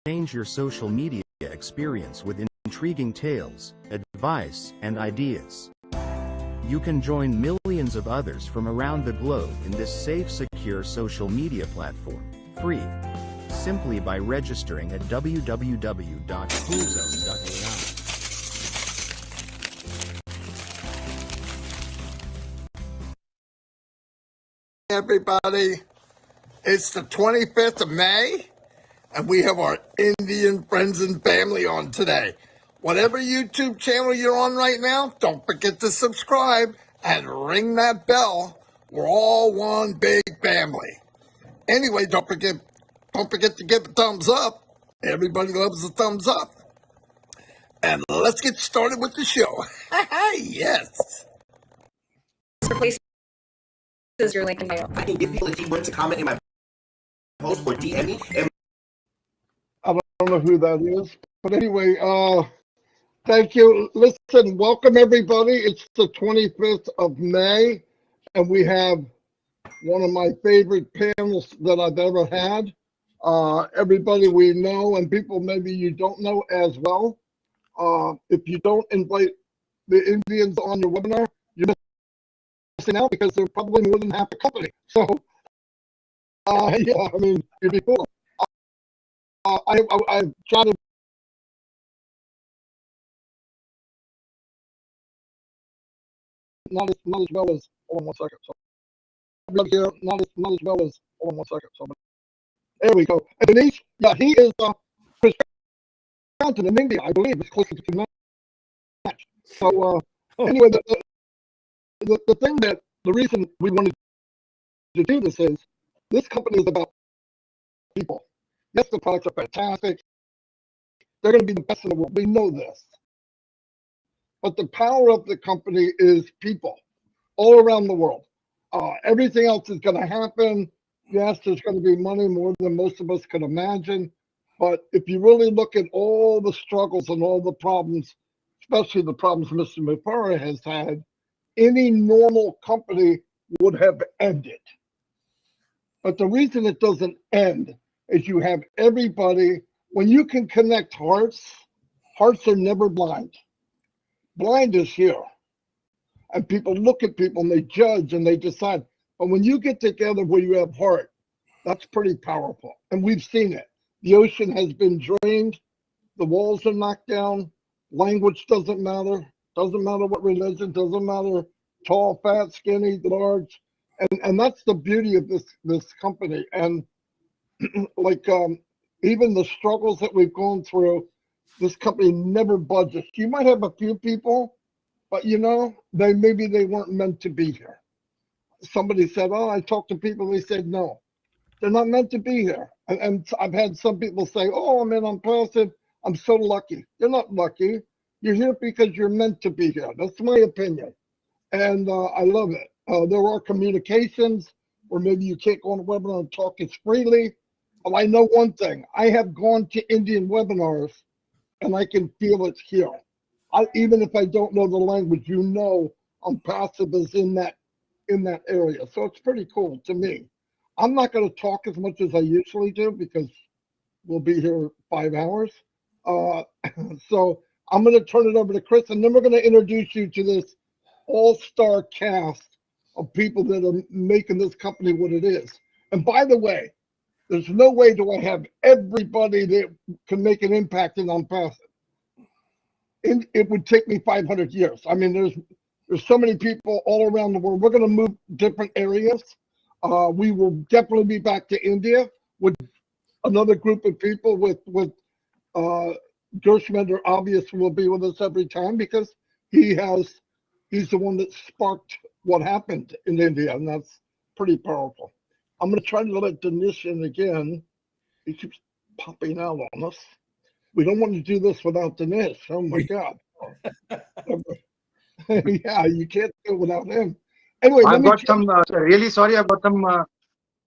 change your social media experience with intriguing tales, advice, and ideas. You can join millions of others from around the globe in this safe, secure social media platform, free, simply by registering at www.coolzone.ai. Everybody, it's the 25th of May, and we have our Indian friends and family on today. Whatever YouTube channel you're on right now, don't forget to subscribe and ring that bell. We're all one big family. Anyway, don't forget to give a thumbs up. Everybody loves a thumbs up. And let's get started with the show. Yes. Replaces your link in bio. I can give people a keyword to comment in my post or DM me. I don't know who that is, but anyway, thank you. Listen, welcome everybody. It's the 25th of May, and we have one of my favorite panels that I've ever had. Everybody we know and people maybe you don't know as well. If you don't invite the Indians on your webinar, you're missing out because they're probably more than half the company. So, yeah, I mean, you'd be cool. I try to not as well as hold on 1 second. So here, not as well as hold on 1 second. So there we go. And Denise, yeah, he is Chris Fountain in India, I believe. It's closer to match. So anyway, the thing that the reason we wanted to do this is this company is about people. Yes, the products are fantastic. They're going to be the best in the world. We know this. But the power of the company is people all around the world. Everything else is going to happen. Yes, there's going to be money more than most of us could imagine. But if you really look at all the struggles and all the problems, especially the problems Mr. Mufara has had, any normal company would have ended. But the reason it doesn't end is you have everybody, when you can connect hearts are never blind. Blind is here. And people look at people and they judge and they decide. But when you get together where you have heart, that's pretty powerful. And we've seen it. The ocean has been drained. The walls are knocked down. Language doesn't matter. Doesn't matter what religion, doesn't matter tall, fat, skinny, large. And that's the beauty of this company. And like even the struggles that we've gone through, this company never budges. You might have a few people, but you know, maybe they weren't meant to be here. Somebody said, oh, I talked to people, they said no. They're not meant to be here. And I've had some people say, oh, I'm in Onpassive. I'm so lucky. You're not lucky. You're here because you're meant to be here. That's my opinion. And I love it. There are communications where maybe you can't go on a webinar and talk as freely. But I know one thing. I have gone to Indian webinars and I can feel it's here. Even if I don't know the language, you know, Onpassive is in that area. So it's pretty cool to me. I'm not going to talk as much as I usually do because we'll be here 5 hours. So I'm going to turn it over to Chris, and then we're going to introduce you to this all-star cast of people that are making this company what it is. And by the way, there's no way do I have everybody that can make an impact in Onpassive. It would take me 500 years. I mean, there's so many people all around the world. We're going to move different areas. We will definitely be back to India with another group of people with Gershmender obviously will be with us every time because he's the one that sparked what happened in India, and that's pretty powerful. I'm going to try to let Dinesh in again. He keeps popping out on us. We don't want to do this without Dinesh. Oh my God. Yeah, you can't do it without him. Anyway, I've got some, really sorry, I've got some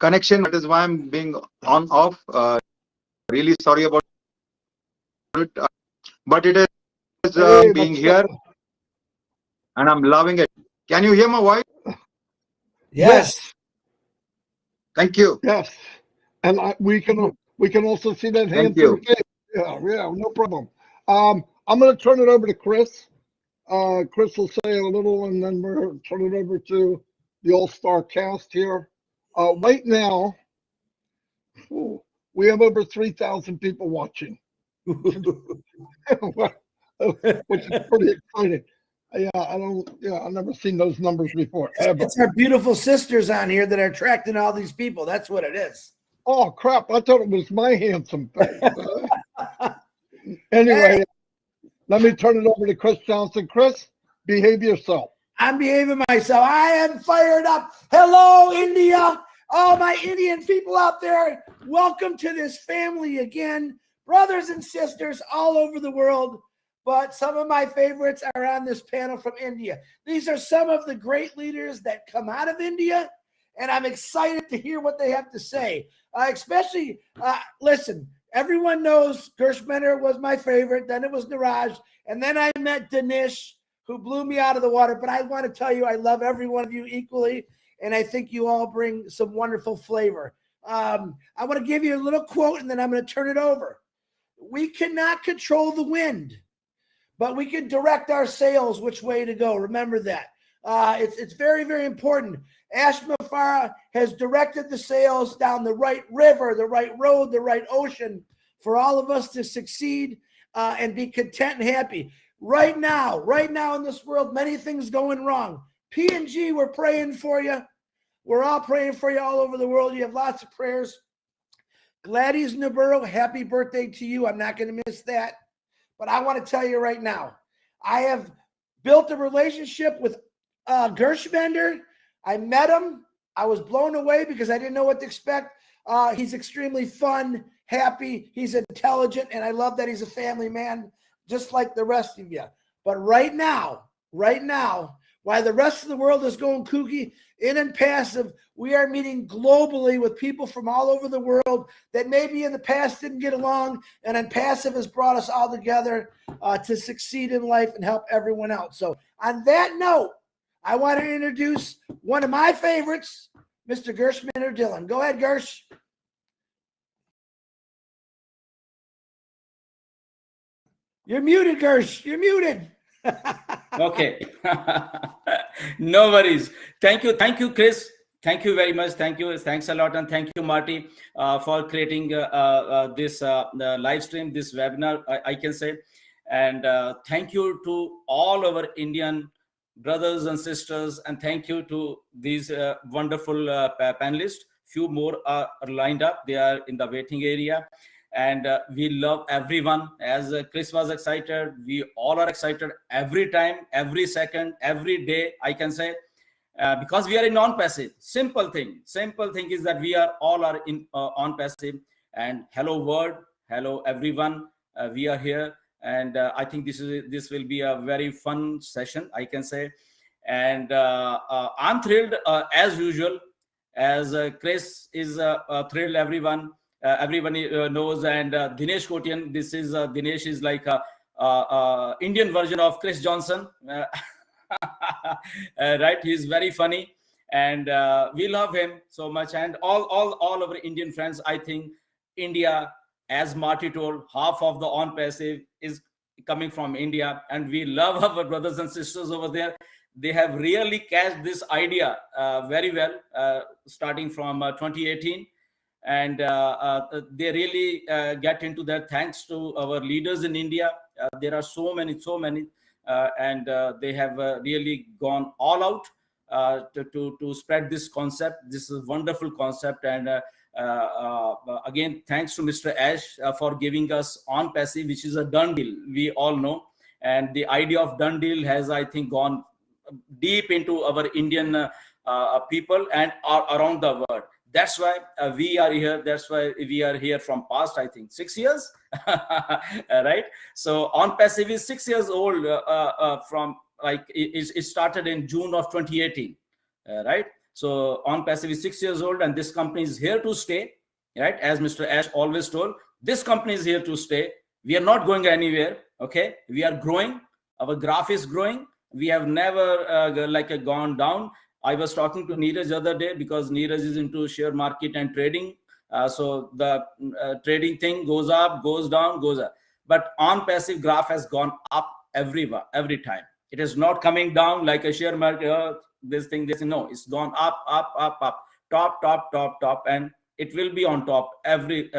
connection. That is why I'm being on off. Really sorry about it. But it is being here and I'm loving it. Can you hear my voice? Yes. Thank you. Yes. And we can also see that Thank handsome you. face. Yeah, no problem. I'm going to turn it over to Chris. Chris will say a little, and then we'll turn it over to the All-Star cast here. Right now, we have over 3,000 people watching, which is pretty exciting. I've never seen those numbers before, ever. It's our beautiful sisters on here that are attracting all these people. That's what it is. Oh, crap. I thought it was my handsome face. Anyway, let me turn it over to Chris Johnson. Chris, behave yourself. I'm behaving myself. I am fired up. Hello, India. All my Indian people out there, welcome to this family again. Brothers and sisters all over the world. But some of my favorites are on this panel from India. These are some of the great leaders that come out of India, and I'm excited to hear what they have to say. Listen, everyone knows Gershmender was my favorite. Then it was Niraj. And then I met Dinesh, who blew me out of the water. But I want to tell you, I love every one of you equally. And I think you all bring some wonderful flavor. I want to give you a little quote, and then I'm going to turn it over. We cannot control the wind, but we can direct our sails which way to go. Remember that. It's very, very important. Ash Mafara has directed the sails down the right river, the right road, the right ocean for all of us to succeed and be content and happy. Right now in this world, many things going wrong. P&G, we're praying for you. We're all praying for you all over the world. You have lots of prayers. Gladys Navarro, happy birthday to you. I'm not going to miss that. But I want to tell you right now, I have built a relationship with Gershmender. I met him. I was blown away because I didn't know what to expect. He's extremely fun, happy. He's intelligent, and I love that he's a family man, just like the rest of you. But right now, while the rest of the world is going kooky, in Onpassive, we are meeting globally with people from all over the world that maybe in the past didn't get along, and Onpassive has brought us all together to succeed in life and help everyone else. So on that note, I want to introduce one of my favorites, Mr. Gershmender Dillon. Go ahead, Gersh. You're muted, Gersh. You're muted. Okay. No worries. Thank you, Chris. Thank you very much. Thanks a lot, and thank you, Marty, for creating this live stream, this webinar, I can say. And thank you to all our Indian brothers and sisters, and thank you to these wonderful panelists. Few more are lined up. They are in the waiting area. And we love everyone. As Chris was excited, we all are excited every time, every second, every day, I can say, because we are in Onpassive. Simple thing is that we are all in Onpassive. And hello world, hello everyone. We are here, and I think this will be a very fun session, I can say. And I'm thrilled as usual, as Chris is thrilled. Everybody knows, and Dinesh Kotian. Dinesh is like a Indian version of Chris Johnson, right? He's very funny, and we love him so much. And all our Indian friends, I think India, as Marty told, half of the Onpassive is coming from India, and we love our brothers and sisters over there. They have really catched this idea very well, starting from 2018. And they really get into that thanks to our leaders in India. There are so many, and they have really gone all out to spread this concept. This is a wonderful concept. And again, thanks to Mr. Ash for giving us Onpassive, which is a done deal, we all know. And the idea of done deal has, I think, gone deep into our Indian people and around the world. That's why we are here. That's why we are here from past, I think, 6 years, right? So Onpassive is 6 years old from, like, it started in June of 2018, right? So Onpassive is 6 years old, and this company is here to stay, right? As Mr. Ash always told, this company is here to stay. We are not going anywhere, okay? We are growing. Our graph is growing. We have never gone down. I was talking to Neeraj the other day, because Neeraj is into share market and trading. So the trading thing goes up, goes down, goes up. But on passive graph has gone up every time. It is not coming down like a share market. This thing, no, it's gone up, top, and it will be on top every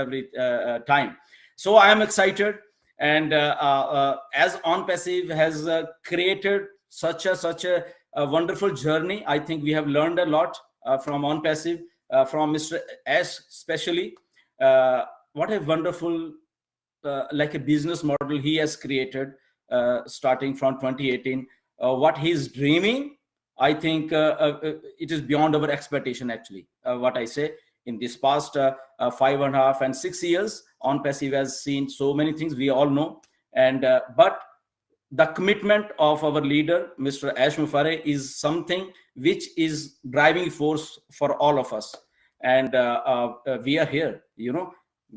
time. So I am excited, and as Onpassive has created such a wonderful journey. I think we have learned a lot from Onpassive, from Mr. S especially. What a wonderful like a business model he has created starting from 2018. What he's dreaming, I think it is beyond our expectation, actually. What I say, in this past 5.5 and 6 years, Onpassive has seen so many things, we all know. And but the commitment of our leader, Mr. Ash Mufare, is something which is driving force for all of us. And we are here,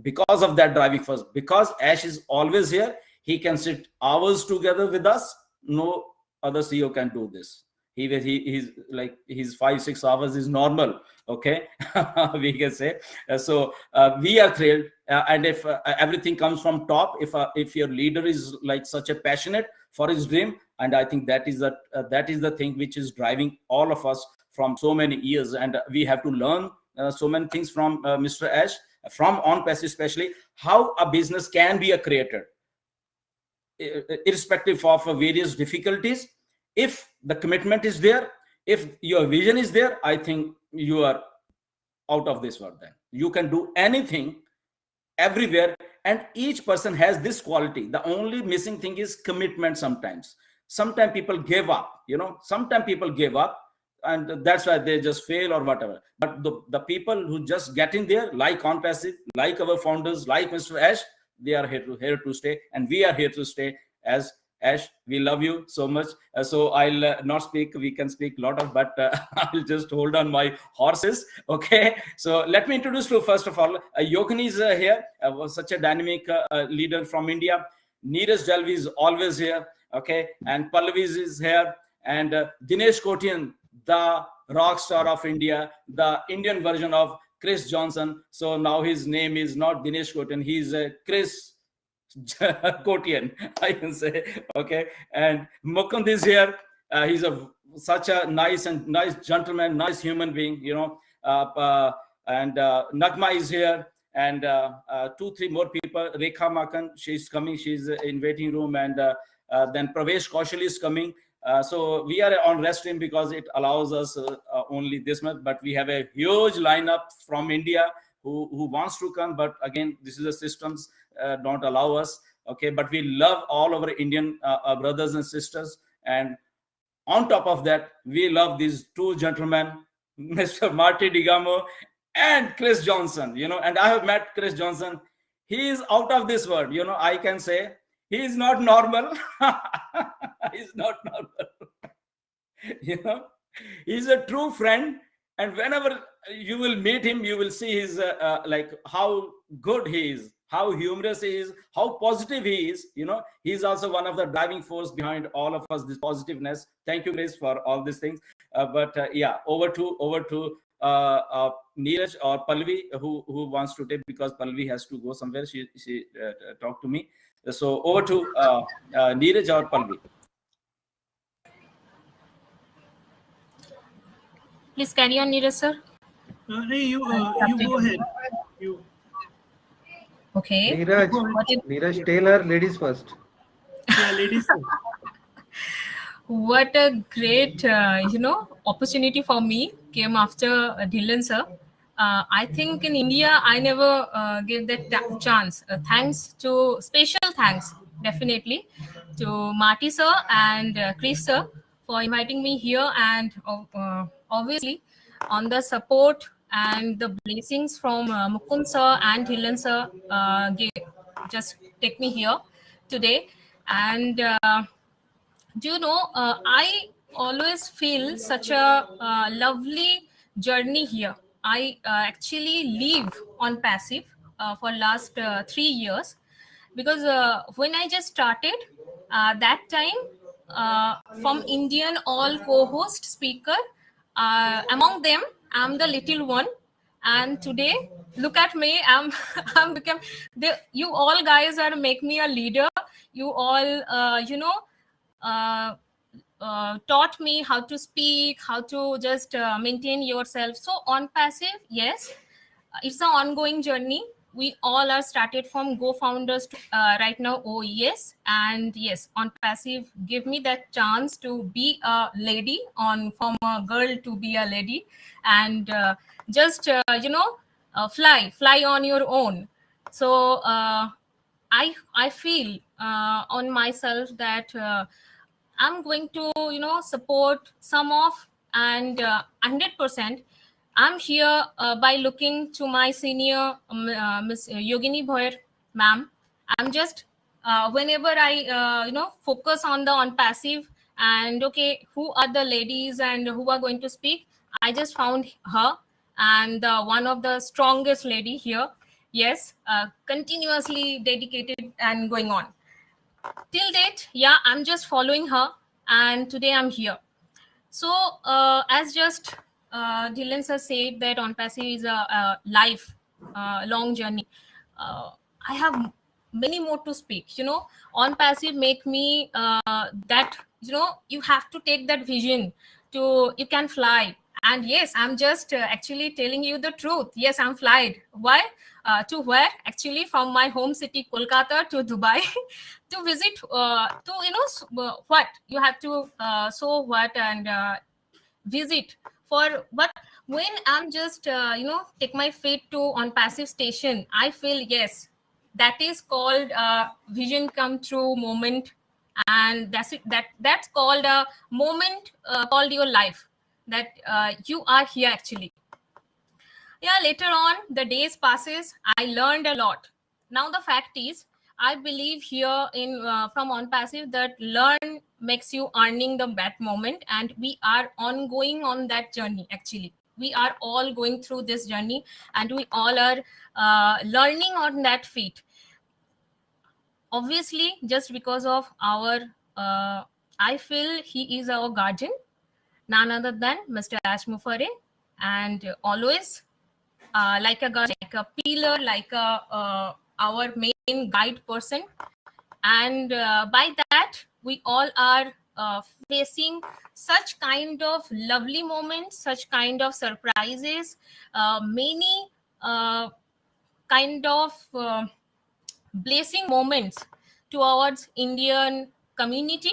because of that driving force. Because Ash is always here, he can sit hours together with us. No other CEO can do this. He's like, his 5-6 hours is normal, okay? We can say. So we are thrilled, and if everything comes from top, if your leader is like such a passionate for his dream, and I think that is the thing which is driving all of us from so many years. And we have to learn so many things from Mr. Ash, from Onpassive especially, how a business can be created irrespective of various difficulties. If the commitment is there, if your vision is there, I think you are out of this world. Then you can do anything everywhere, and each person has this quality. The only missing thing is commitment. Sometimes people give up, sometimes people give up, and that's why they just fail or whatever. But the people who just get in there, like Onpassive, like our founders, like Mr. Ash, they are here to stay, and we are here to stay. As Ash, we love you so much. So I'll not speak. We can speak a lot of, but I'll just hold on my horses. Okay. So let me introduce you first of all. Yogini is here, such a dynamic leader from India. Neeraj Jalvi is always here. Okay. And Pallavi is here. And Dinesh Kotian, the rock star of India, the Indian version of Chris Johnson. So now his name is not Dinesh Kotian. He's Chris Kotian, I can say. Okay. And Mukund is here. He's such a nice gentleman, nice human being, and Nagma is here, and 2-3 more people. Rekha Makan, she's coming, she's in waiting room, and then Pravesh Kaushal is coming. So we are on rest stream because it allows us only this much, but we have a huge lineup from India who wants to come, but again, this is the systems don't allow us. Okay, but we love all our Indian brothers and sisters, and on top of that, we love these two gentlemen, Mr. Marty Digamo and Chris Johnson. And I have met Chris Johnson. He is out of this world. I can say he is not normal. He's not normal. He's a true friend, and whenever you will meet him, you will see his like how good he is, how humorous he is, how positive he is. He's also one of the driving force behind all of us, this positiveness. Thank you, Chris, for all these things. But yeah, over to Neeraj or Pallavi, who wants to take, because Pallavi has to go somewhere. She talked to me. So over to Neeraj or Pallavi. Please carry on, Neeraj sir. You go ahead. Okay. Neeraj Taylor, ladies first. Yeah, ladies first. What a great, opportunity for me came after Dhillon sir. I think in India, I never gave that chance. Special thanks, definitely, to Marty sir and Chris sir for inviting me here, and obviously on the support and the blessings from Mukund sir and Dhillon sir just take me here today. And I always feel such a lovely journey here. I actually live Onpassive for last 3 years, because when I just started, that time from Indian all co-host speaker, among them I'm the little one, and today look at me. I'm I'm become you all guys are make me a leader. You all uh, taught me how to speak, how to just maintain yourself. So on passive, yes, it's an ongoing journey. We all are started from go founders to right now OES, and yes, on passive give me that chance to be a lady, on from a girl to be a lady, and just fly on your own. So I feel on myself that I'm going to support some of, and 100% I'm here by looking to my senior Miss Yogini Bhoyer ma'am. I'm just whenever I focus on the on passive, and okay, who are the ladies and who are going to speak, I just found her, and one of the strongest lady here. Yes, continuously dedicated and going on till date. Yeah, I'm just following her, and today I'm here. So as just Dylan sir said that on passive is a life long journey. I have many more to speak. On passive make me that you have to take that vision to you can fly. And yes, I'm just actually telling you the truth. Yes, I'm flied. Why? To where? Actually, from my home city, Kolkata, to Dubai, to visit. To what you have to so what and visit for. But when I'm just take my feet to on passive station, I feel yes, that is called vision come true moment, and that's called a moment called your life, that you are here actually. Yeah, later on the days passes, I learned a lot. Now the fact is, I believe here in from on passive that learn makes you earning the that moment, and we are ongoing on that journey. Actually, we are all going through this journey, and we all are learning on that feet. Obviously, just because of our I feel he is our guardian, none other than Mr. Ash Mufare, and always like a guard, like a pillar, like a our main guide person. And by that, we all are facing such kind of lovely moments, such kind of surprises, many kind of blessing moments towards Indian community,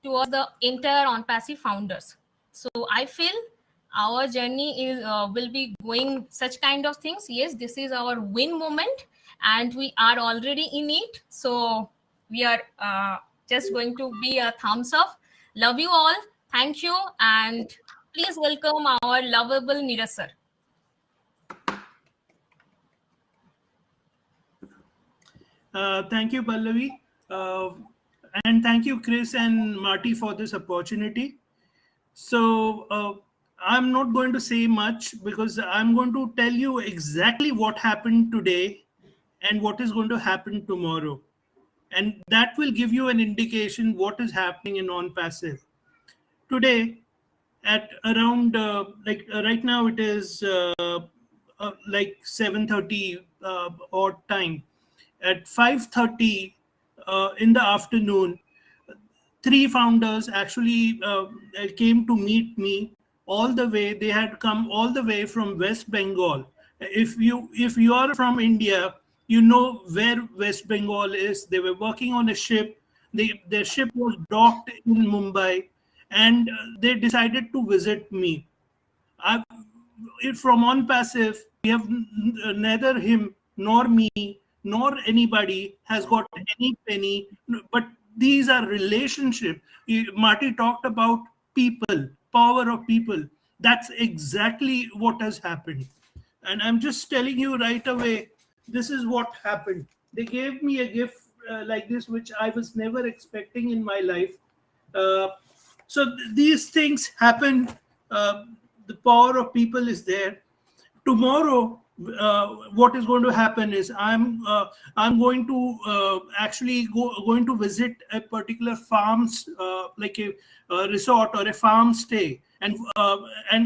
towards the entire on passive founders. So I feel our journey is will be going such kind of things. Yes, this is our win moment, and we are already in it. So we are just going to be a thumbs up. Love you all. Thank you, and please welcome our lovable Neeraj sir. Thank you, Pallavi. Uh, and thank you, Chris and Marty, for this opportunity. So, I'm not going to say much because I'm going to tell you exactly what happened today and what is going to happen tomorrow. And that will give you an indication what is happening in on passive. Today, at around right now, it is like 7:30 odd time. At 5:30 in the afternoon, three founders actually came to meet me all the way. They had come all the way from West Bengal. If you are from India, you know where West Bengal is. They were working on a ship. Their ship was docked in Mumbai, and they decided to visit me. I, from on passive, we have neither him nor me nor anybody has got any penny, but these are relationship. Marty talked about people, power of people. That's exactly what has happened. And I'm just telling you right away, this is what happened. They gave me a gift like this, which I was never expecting in my life. Uh, these things happen. The power of people is there. Tomorrow, what is going to happen is I'm going to actually going to visit a particular farms, like a resort or a farm stay. and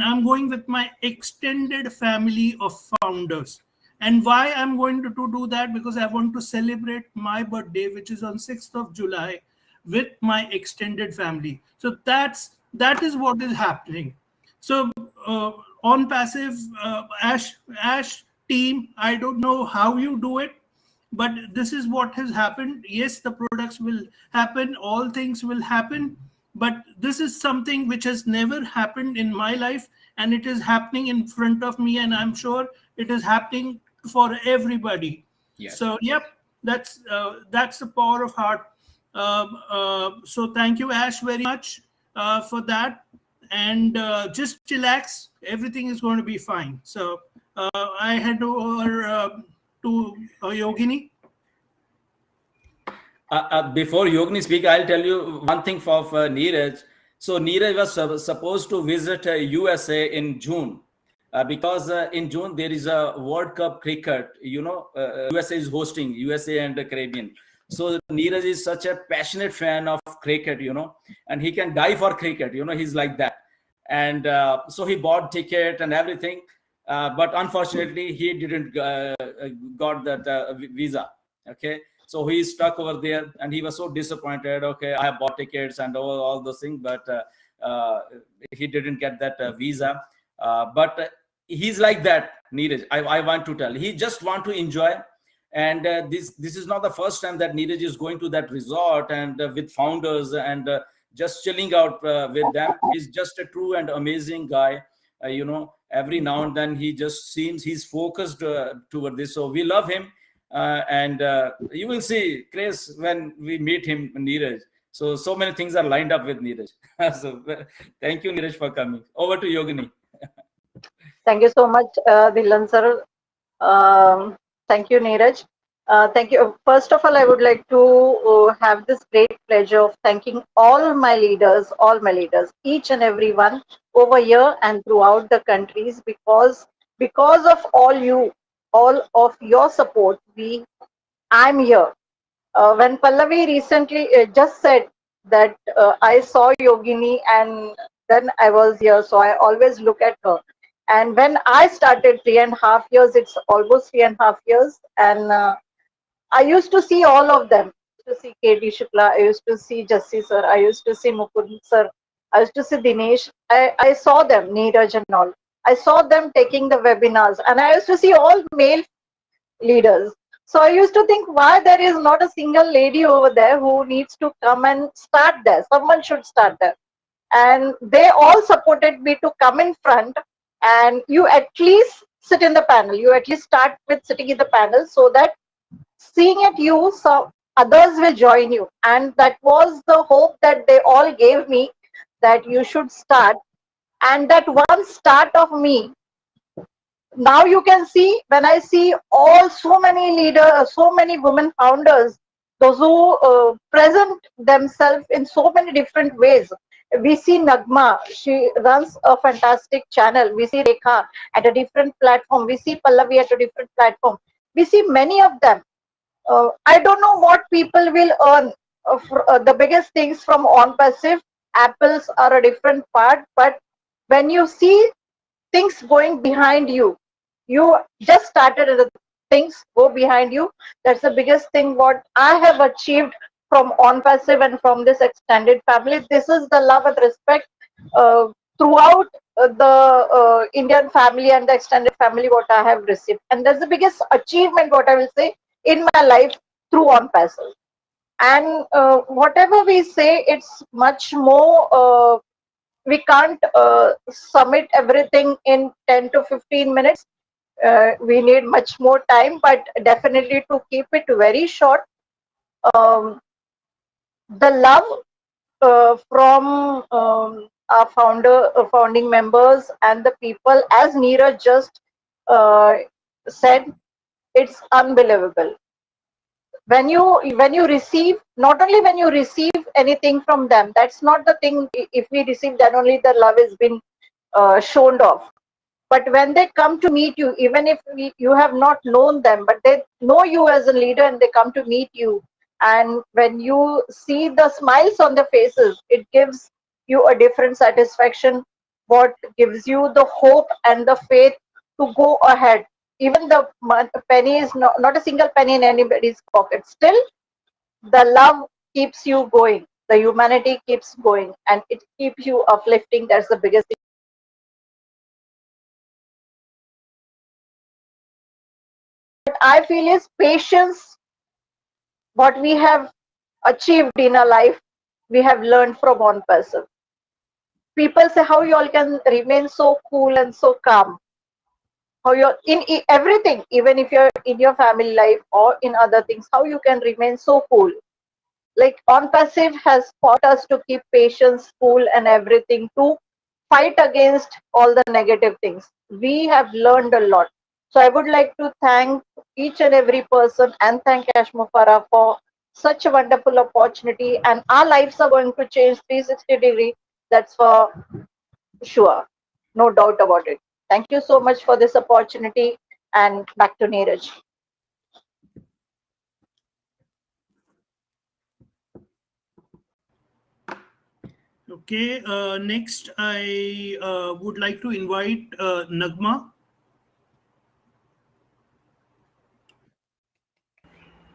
I'm going with my extended family of founders. And why I'm going to do that? Because I want to celebrate my birthday, which is on 6th of July, with my extended family. So that is what is happening. So on passive, Ash team, I don't know how you do it, but this is what has happened. Yes, the products will happen, all things will happen, but this is something which has never happened in my life, and it is happening in front of me, and I'm sure it is happening for everybody. Yes. So yep, that's the power of heart. So thank you, Ash, very much for that, and just relax, everything is going to be fine. So I hand over to Yogini. Before Yogini speak, I'll tell you one thing for Neeraj. So Neeraj was supposed to visit USA in June. Because in June there is a World Cup cricket, USA is hosting, USA and the Caribbean. So Neeraj is such a passionate fan of cricket, and he can die for cricket, he's like that. And so he bought ticket and everything, but unfortunately he didn't got that visa. Okay, so he's stuck over there, and he was so disappointed. Okay, I have bought tickets and all those things, but he didn't get that visa. But he's like that, Neeraj. I want to tell. He just want to enjoy, and this is not the first time that Neeraj is going to that resort and with founders and just chilling out with them. He's just a true and amazing guy. Every now and then he just seems he's focused toward this. So we love him, and you will see, Chris, when we meet him, Neeraj. So many things are lined up with Neeraj. So thank you, Neeraj, for coming. Over to Yogini. Thank you so much, Dhilan sir. Thank you, Neeraj. Thank you. First of all, I would like to have this great pleasure of thanking all my leaders, each and every one over here and throughout the countries, because of all of your support, I'm here. When Pallavi recently just said that I saw Yogini and then I was here, so I always look at her. And when I started 3.5 years, it's almost 3.5 years, and I used to see all of them. I used to see KD Shukla, I used to see Jassi sir, I used to see Mukund sir, I used to see Dinesh. I saw them, Neeraj and all. I saw them taking the webinars, and I used to see all male leaders. So I used to think, why there is not a single lady over there who needs to come and start there? Someone should start there. And they all supported me to come in front, and you at least sit in the panel. You at least start with sitting in the panel, so that seeing at you, so others will join you. And that was the hope that they all gave me, that you should start. And that one start of me, now you can see, when I see so many leaders, so many women founders, those who present themselves in so many different ways. We see Nagma, she runs a fantastic channel. We see Rekha at a different platform. We see Pallavi at a different platform. We see many of them. I don't know what people will earn. The biggest things from Onpassive, apples are a different part, but when you see things going behind you, you just started and the things go behind you. That's the biggest thing what I have achieved from Onpassive and from this extended family. This is the love and respect throughout the Indian family and the extended family what I have received, and that's the biggest achievement what I will say in my life through Onpassive. And whatever we say, it's much more. We can't submit everything in 10 to 15 minutes. We need much more time, but definitely to keep it very short, the love from our founding members and the people, as Neeraj just said, it's unbelievable. When you receive, not only when you receive anything from them, that's not the thing. If we receive, then only the love has been shown off. But when they come to meet you, even if you have not known them, but they know you as a leader and they come to meet you, and when you see the smiles on their faces, it gives you a different satisfaction. what gives you the hope and the faith to go ahead. Even the penny is not a single penny in anybody's pocket. Still, the love keeps you going. The humanity keeps going, and it keeps you uplifting. That's the biggest thing. What I feel is patience. What we have achieved in our life, we have learned from Onpassive. People say how you all can remain so cool and so calm. How you're in everything, even if you're in your family life or in other things, how you can remain so cool. Like Onpassive has taught us to keep patience, cool, and everything to fight against all the negative things. We have learned a lot. So I would like to thank each and every person and thank Ash Mufara for such a wonderful opportunity. And our lives are going to change 360-degree. That's for sure. No doubt about it. Thank you so much for this opportunity. And back to Neeraj. Okay, next I would like to invite Nagma.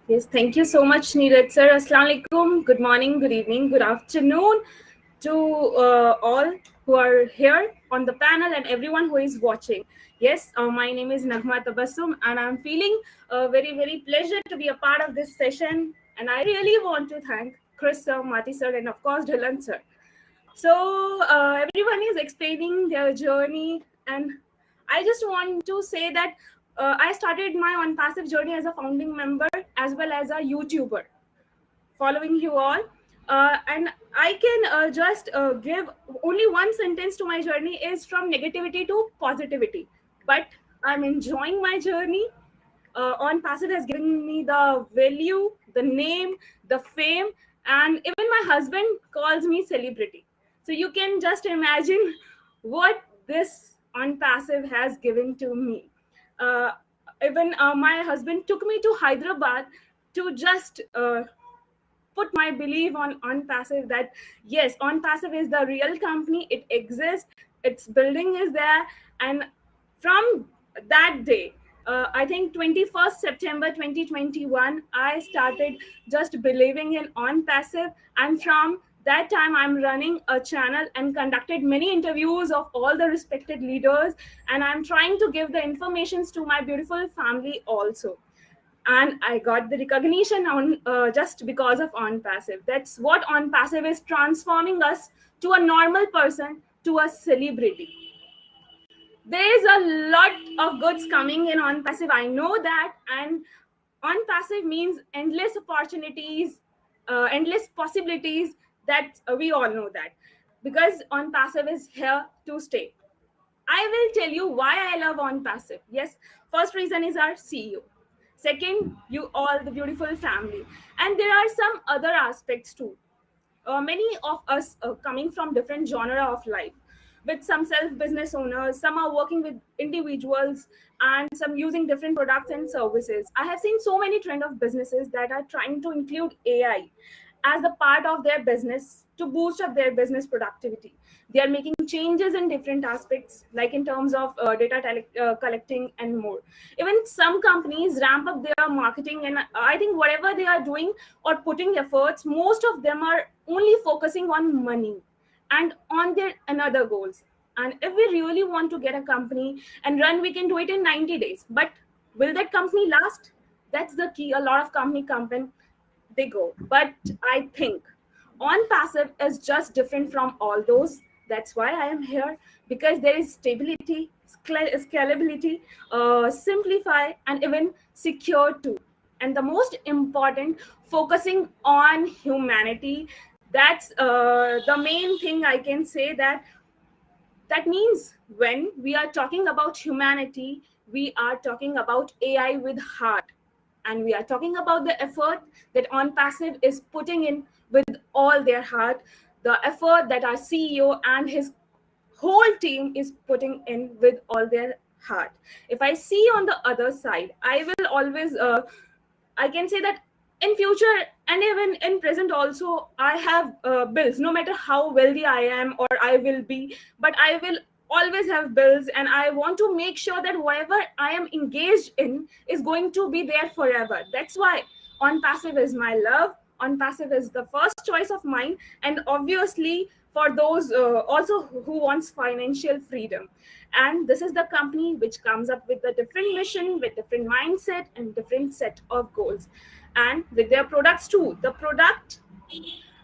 Yes, thank you so much, Neeraj sir. Assalamu alaikum. Good morning, good evening, good afternoon to all who are here on the panel and everyone who is watching. Yes, my name is Nagma Tabassum, and I'm feeling very, very pleasure to be a part of this session. And I really want to thank Chris sir, Mati sir, and of course Dylan sir. So everyone is explaining their journey, and I just want to say that I started my Onpassive journey as a founding member as well as a YouTuber, following you all. And I can just give only one sentence to my journey is from negativity to positivity. But I'm enjoying my journey. Onpassive has given me the value, the name, the fame, and even my husband calls me celebrity. So you can just imagine what this Onpassive has given to me. Uh, even my husband took me to Hyderabad to just put my belief on Onpassive that yes, Onpassive is the real company. It exists. Its building is there, and from that day, I think 21st September 2021, I started just believing in Onpassive, and from that time I'm running a channel and conducted many interviews of all the respected leaders, and I'm trying to give the informations to my beautiful family also. And I got the recognition on just because of Onpassive. That's what Onpassive is, transforming us to a normal person to a celebrity. There is a lot of goods coming in Onpassive, I know that, and Onpassive means endless opportunities, endless possibilities. That we all know that, because Onpassive is here to stay. I will tell you why I love Onpassive. Yes, first reason is our CEO. Second, you all, the beautiful family. And there are some other aspects too. Many of us coming from different genre of life, with some self-business owners, some are working with individuals, and some using different products and services. I have seen so many trend of businesses that are trying to include AI as a part of their business to boost up their business productivity. They are making changes in different aspects, like in terms of collecting and more. Even some companies ramp up their marketing, and I think whatever they are doing or putting efforts, most of them are only focusing on money and on their another goals. And if we really want to get a company and run, we can do it in 90 days. But will that company last? That's the key. A lot of company come and they go. But I think Onpassive is just different from all those. That's why I am here, because there is stability, scalability, simplify, and even secure too. And the most important, focusing on humanity. That's the main thing I can say. That means when we are talking about humanity, we are talking about AI with heart, and we are talking about the effort that Onpassive is putting in with all their heart, the effort that our CEO and his whole team is putting in with all their heart. If I see on the other side, I will always I can say that in future and even in present also, I have bills. No matter how wealthy I am or I will be, but I will always have bills, and I want to make sure that whatever I am engaged in is going to be there forever. That's why Onpassive is my love. Onpassive is the first choice of mine, and obviously for those also who wants financial freedom. And this is the company which comes up with a different mission, with different mindset and different set of goals, and with their products too. The product,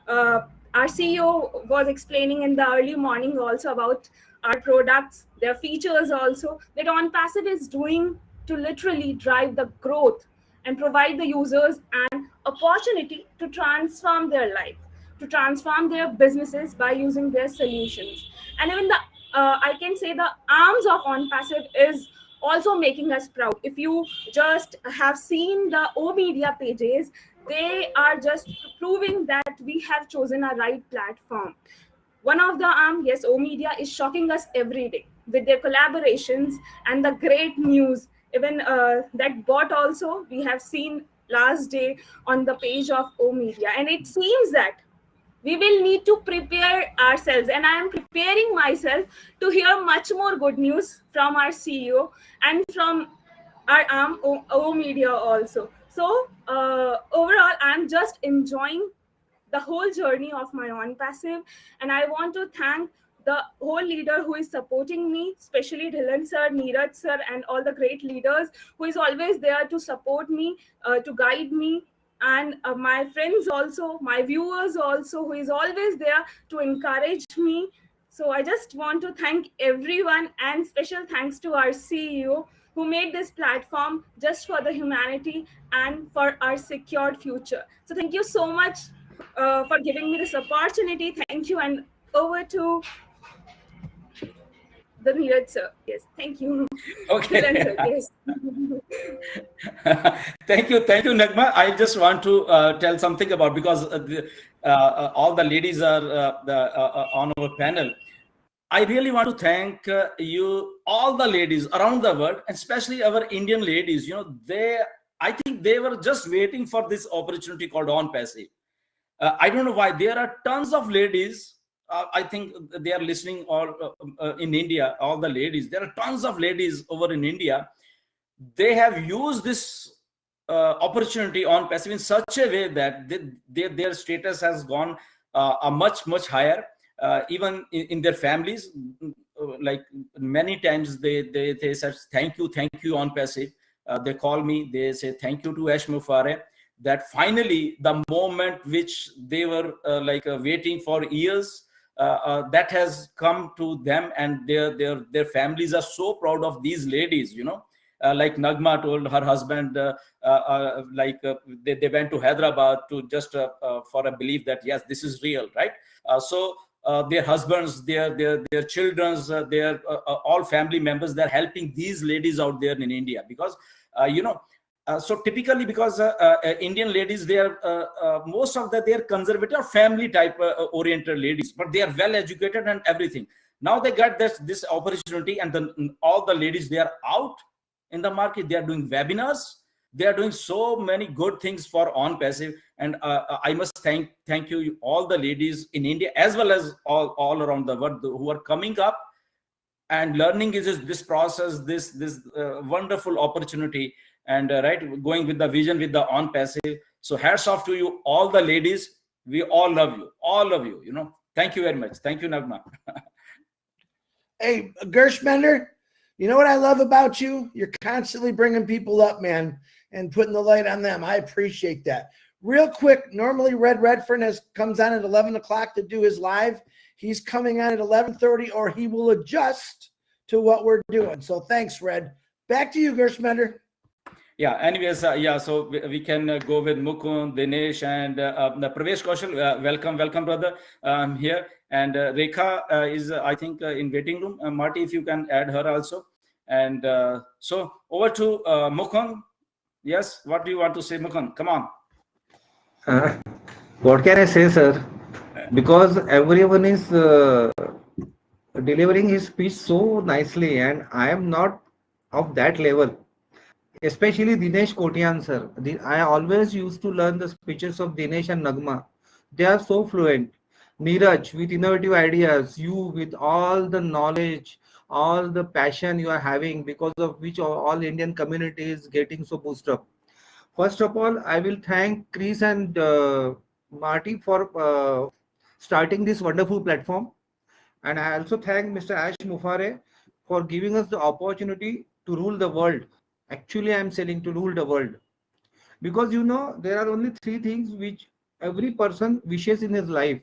uh, our CEO was explaining in the early morning also about our products, their features also, that Onpassive is doing to literally drive the growth and provide the users an opportunity to transform their life, to transform their businesses by using their solutions. And even the, I can say the arms of Onpassive is also making us proud. If you just have seen the O Media pages, they are just proving that we have chosen a right platform. One of the arm, yes, O Media is shocking us every day with their collaborations and the great news. Even that bot also we have seen last day on the page of O Media, and it seems that we will need to prepare ourselves, and I am preparing myself to hear much more good news from our CEO and from our arm O Media also. So overall, I'm just enjoying the whole journey of my Onpassive, and I want to thank the whole leader who is supporting me, especially Dhilan sir, Neeraj sir, and all the great leaders who is always there to support me, to guide me, and my friends also, my viewers also, who is always there to encourage me. So I just want to thank everyone, and special thanks to our CEO who made this platform just for the humanity and for our secured future. So thank you so much for giving me this opportunity. Thank you, and over to the Neeraj sir. Yes, thank you. Okay. Dhilan sir, yes. Thank you, Nagma. I just want to tell something about, because all the ladies are on our panel. I really want to thank you, all the ladies around the world, especially our Indian ladies. You know, I think they were just waiting for this opportunity called Onpassive. I don't know why. There are tons of ladies. I think they are listening all in India. All the ladies. There are tons of ladies over in India. They have used this opportunity Onpassive in such a way that their status has gone a much higher. Even in their families, like many times they said thank you Onpassive. They call me, they say thank you to Ash Mufare, that finally the moment which they were waiting for years, that has come to them, and their families are so proud of these ladies, you know. Like Nagma told her husband, they went to Hyderabad to just for a belief that yes, this is real, right? So their husbands, their children's, their all family members, they're helping these ladies out there in India, because so typically, because Indian ladies, they are most of they're conservative, family type oriented ladies, but they are well educated and everything. Now they got this opportunity, and then all the ladies, they are out in the market. They are doing webinars. They are doing so many good things for Onpassive, and I must thank you, all the ladies in India as well as all around the world who are coming up and learning is this process, this wonderful opportunity, and going with the vision with the Onpassive. So hats off to you, all the ladies. We all love you, all of you. You know, thank you very much. Thank you, Nagma. Hey, Gershmender, you know what I love about you? You're constantly bringing people up, man, and putting the light on them. I appreciate that. Real quick, normally Red Redfern comes on at 11 o'clock to do his live. He's coming on at 11:30, or he will adjust to what we're doing. So thanks, Red. Back to you, Gershmender. Yeah, anyways, so we can go with Mukund, Dinesh, and Pravesh Kaushal. Welcome, brother, here. And Rekha is, I think, in waiting room. Marty, if you can add her also. And so over to Mukund. Yes, what do you want to say, Mukund? Come on. What can I say, sir? Because everyone is delivering his speech so nicely, and I am not of that level. especially Dinesh Kotian sir. I always used to learn the speeches of Dinesh and Nagma. They are so fluent. Neeraj with innovative ideas, you with all the knowledge, all the passion you are having, because of which all Indian community is getting so boosted up. First of all, I will thank Chris and Marty for starting this wonderful platform. And I also thank Mr. Ash Mufare for giving us the opportunity to rule the world. Actually, I am saying to rule the world. Because you know, there are only three things which every person wishes in his life.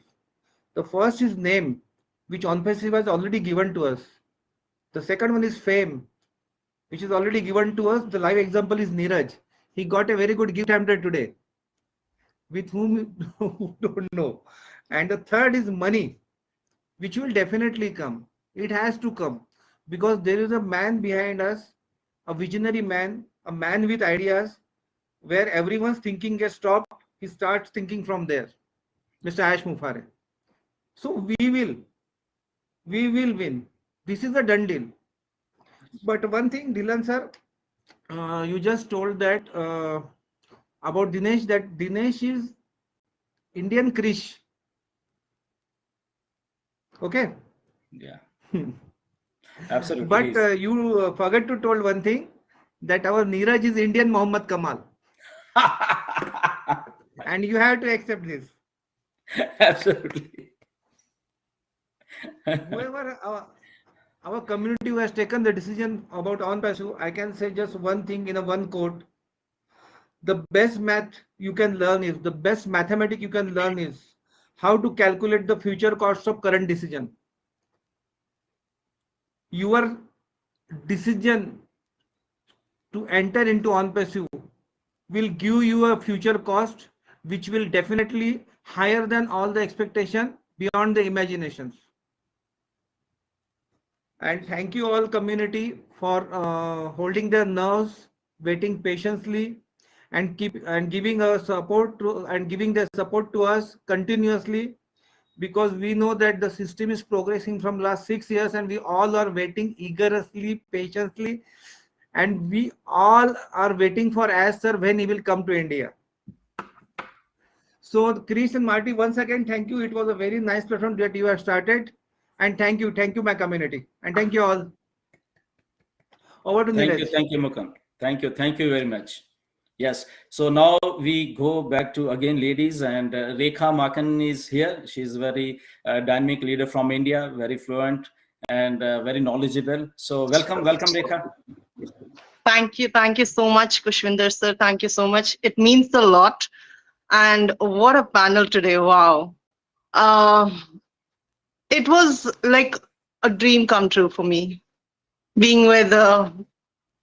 The first is name, which Onpassive has already given to us. The second one is fame, which is already given to us. The live example is Neeraj. He got a very good gift hamper today, with whom you don't know. And the third is money, which will definitely come. It has to come because there is a man behind us, a visionary man, a man with ideas, where everyone's thinking gets stopped. He starts thinking from there. Mr. Ash Mufare. So we will win. This is a done deal. But one thing, Dylan sir, you just told that about Dinesh, that Dinesh is Indian Krish. Okay. Yeah. Absolutely. But you forgot to told one thing, that our Neeraj is Indian Muhammad Kamal. And you have to accept this. Absolutely. Whoever our community who has taken the decision about Onpassive, I can say just one thing in a one quote. The best math you can learn is, the best mathematics you can learn is how to calculate the future cost of current decision. Your decision to enter into Onpassive will give you a future cost which will definitely higher than all the expectation, beyond the imaginations. And thank you all community for holding their nerves, waiting patiently, and giving us support to, and giving their support to us continuously, because we know that the system is progressing from last 6 years and we all are waiting eagerly, patiently, and we all are waiting for Ash sir when he will come to India. So Chris and Marty, once again, thank you. It was a very nice platform that you have started. And thank you, my community. And thank you all. Over to Neeraj. Thank you, Mukund. Thank you very much. Yes. So now we go back to again ladies, and Rekha Makan is here. She's very dynamic leader from India, very fluent and very knowledgeable. So welcome, Rekha. Thank you so much, Kushwinder sir. Thank you so much. It means a lot. And what a panel today! Wow, it was like a dream come true for me, being with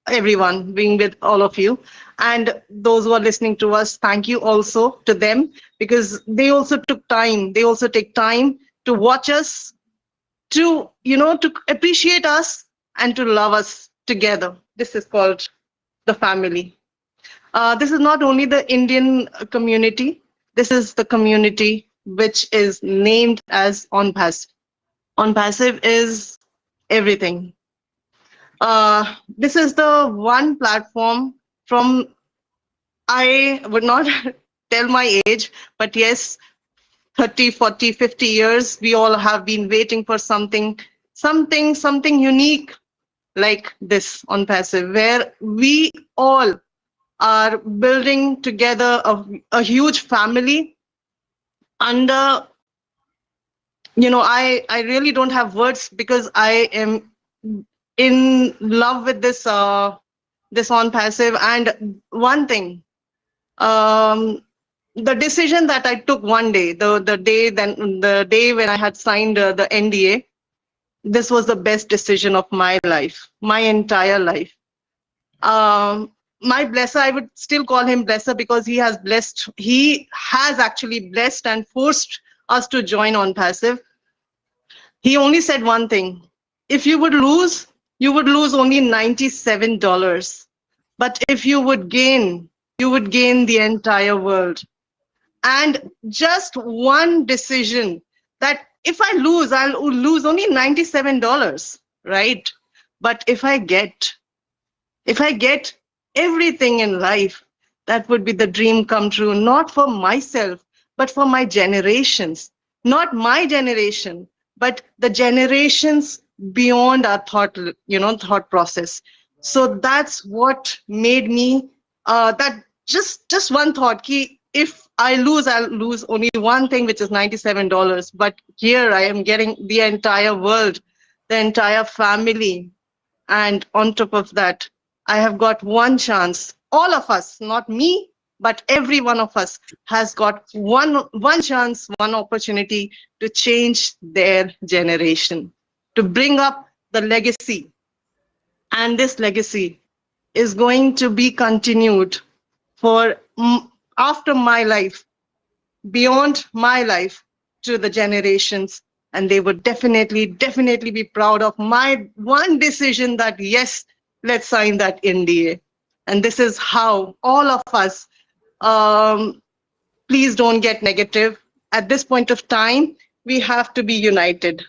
everyone, being with all of you, and those who are listening to us. Thank you also to them, because they also took time. They also take time to watch us, to to appreciate us, and to love us together. This is called the family. This is not only the Indian community. This is the community which is named as Onpassive. Onpassive is everything. This is the one platform from, I would not tell my age, but yes, 30, 40, 50 years, we all have been waiting for something unique like this Onpassive, where we all are building together a huge family under, I really don't have words, because I am in love with this this Onpassive. And one thing, the decision that I took one day, the day when I had signed the NDA, this was the best decision of my life, my entire life. My blesser, I would still call him blesser, because he has actually blessed and forced us to join Onpassive. He only said one thing: if you would lose, you would lose only $97. But if you would gain, you would gain the entire world. And just one decision, that if I lose, I'll lose only $97, right? But if I get everything in life, that would be the dream come true, not for myself, but for my generations. Not my generation, but the generations beyond our thought process. So that's what made me, that just one thought, ki if I lose, I'll lose only one thing, which is $97. But here I am getting the entire world, the entire family. And on top of that, I have got one chance. All of us, not me, but every one of us has got one chance, one opportunity to change their generation, to bring up the legacy. And this legacy is going to be continued for after my life, beyond my life, to the generations. And they would definitely be proud of my one decision that, yes, let's sign that NDA. And this is how all of us, please don't get negative. At this point of time, we have to be united.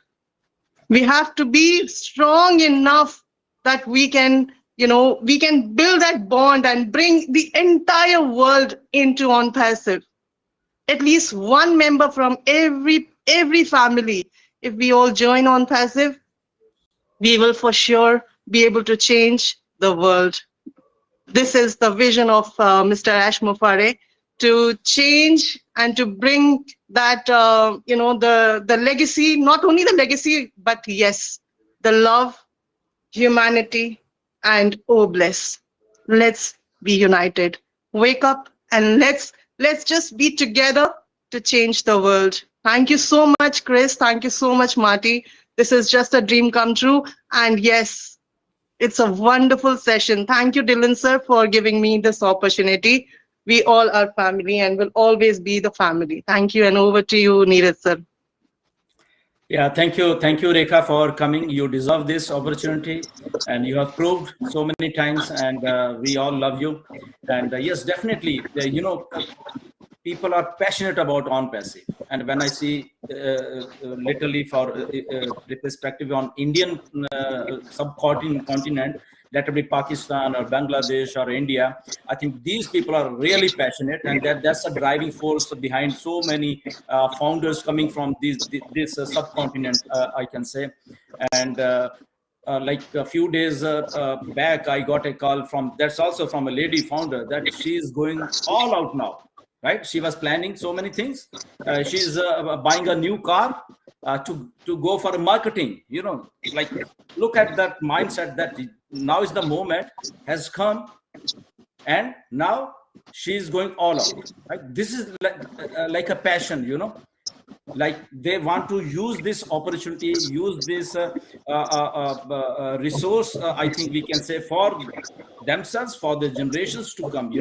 We have to be strong enough that we can, we can build that bond and bring the entire world into Onpassive. At least one member from every family. If we all join Onpassive, we will for sure be able to change the world. This is the vision of Mr. Ash Mufare, to change and to bring that, the legacy, not only the legacy, but yes, the love, humanity, and oh bless. Let's be united. Wake up and let's just be together to change the world. Thank you so much, Chris. Thank you so much, Marty. This is just a dream come true. And yes, it's a wonderful session. Thank you, Dylan sir, for giving me this opportunity. We all are family and will always be the family. Thank you, and over to you, Neeraj sir. Yeah, thank you, Rekha, for coming. You deserve this opportunity, and you have proved so many times, and we all love you. And yes, definitely, people are passionate about Onpassive. And when I see literally for perspective on Indian subcontinent, let it be Pakistan or Bangladesh or India, I think these people are really passionate, and that's a driving force behind so many founders coming from this subcontinent, I can say. And like a few days back, I got a call that's also from a lady founder, that she's going all out now. Right? She was planning so many things. She's buying a new car to go for marketing. Like, look at that mindset, that now is the moment has come, and now she's going all out. Right? This is like a passion. Like, they want to use this opportunity, use this resource, I think we can say, for themselves, for the generations to come.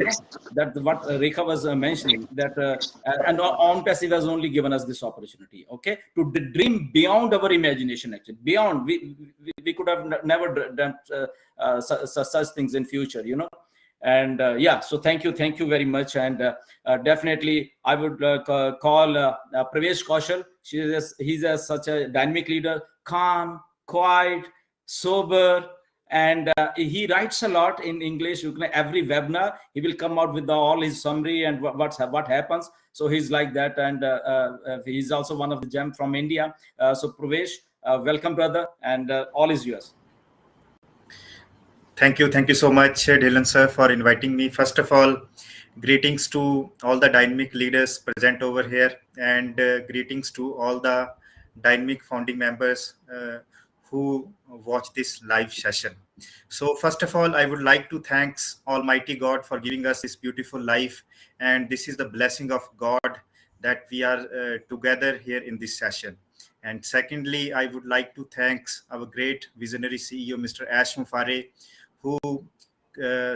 That what Rekha was mentioning, that and Onpassive has only given us this opportunity, okay, to dream beyond our imagination. Actually, beyond, we could have never done such things in future. And yeah, so thank you very much. And definitely I would call Pravesh Kaushal. He's such a dynamic leader, calm, quiet, sober, and he writes a lot in English. Every webinar he will come out with all his summary and what happens. So he's like that. And he's also one of the gem from India. So Pravesh, welcome, brother, and all is yours. Thank you so much, Dylan sir, for inviting me. First of all, greetings to all the dynamic leaders present over here, and greetings to all the dynamic founding members who watch this live session. So first of all, I would like to thank Almighty God for giving us this beautiful life, and this is the blessing of God that we are together here in this session. And secondly, I would like to thank our great visionary CEO, Mr. Ash Mufare, who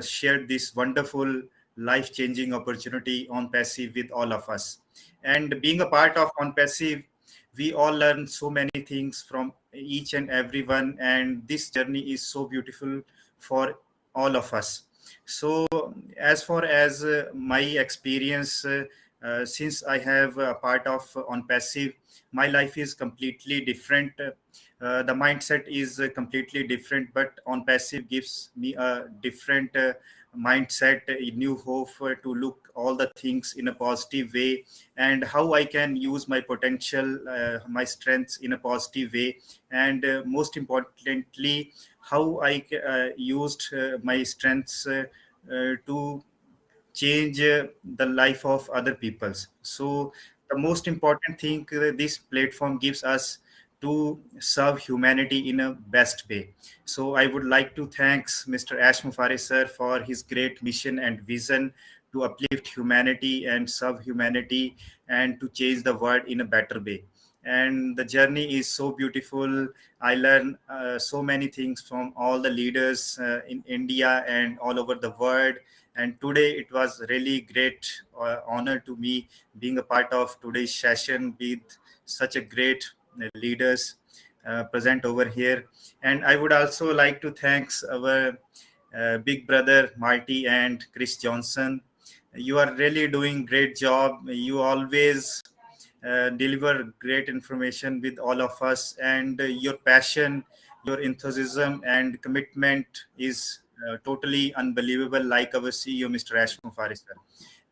shared this wonderful life-changing opportunity Onpassive with all of us. And being a part of Onpassive, we all learn so many things from each and everyone, and this journey is so beautiful for all of us. So as far as my experience since I have a part of Onpassive, my life is completely different. The mindset is completely different, but Onpassive gives me a different mindset, a new hope to look all the things in a positive way, and how I can use my potential, my strengths in a positive way, and most importantly, how I used my strengths to change the life of other peoples. So the most important thing this platform gives us to serve humanity in a best way. So I would like to thanks Mr. Ash Mufare sir for his great mission and vision to uplift humanity and serve humanity and to change the world in a better way. And the journey is so beautiful. I learn so many things from all the leaders in India and all over the world. And today it was really great honor to me being a part of today's session with such a great leaders present over here. And I would also like to thanks our big brother Marty and Chris Johnson. You are really doing great job. You always deliver great information with all of us, and your passion, your enthusiasm and commitment is totally unbelievable, like our CEO Mr. Ashmo Faris sir.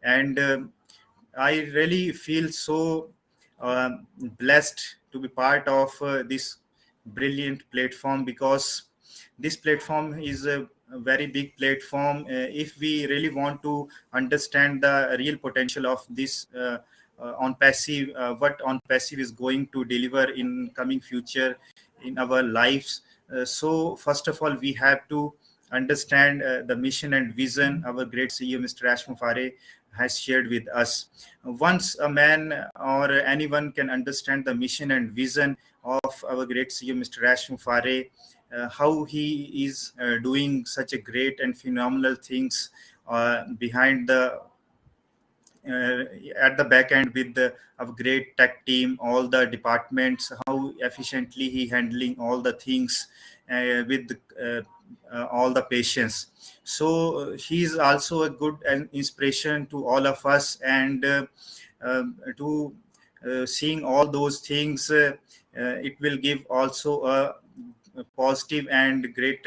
And I really feel so blessed to be part of this brilliant platform, because this platform is a very big platform. If we really want to understand the real potential of this on passive, what on passive is going to deliver in coming future in our lives. So first of all, we have to understand the mission and vision our great CEO Mr. Ashmo Fare has shared with us. Once a man or anyone can understand the mission and vision of our great CEO Mr. Ashmo Fare, how he is doing such a great and phenomenal things behind the at the back end with a great tech team, all the departments, how efficiently he handling all the things with all the patients. So he is also a good inspiration to all of us, and to seeing all those things, it will give also a positive and great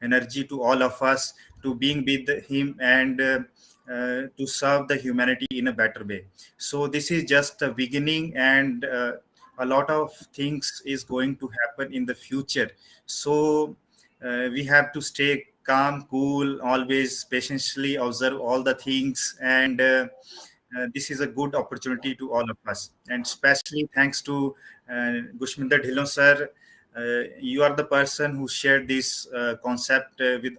energy to all of us to being with him and to serve the humanity in a better way. So this is just the beginning, and a lot of things is going to happen in the future. So we have to stay calm, cool, always patiently observe all the things, and this is a good opportunity to all of us. And especially thanks to Gushminder Dhillon sir. You are the person who shared this concept with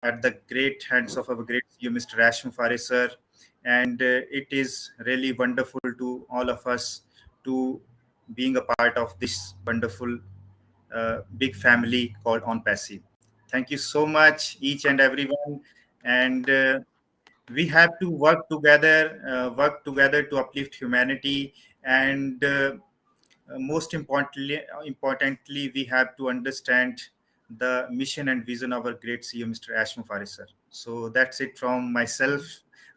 at the great hands of our great CEO, Mr. Rashmi Faris sir. And it is really wonderful to all of us to being a part of this wonderful big family called Onpassive. Thank you so much, each and everyone. And we have to work together to uplift humanity. And most importantly, we have to understand the mission and vision of our great CEO, Mr. Ashmo Faris sir. So that's it from myself.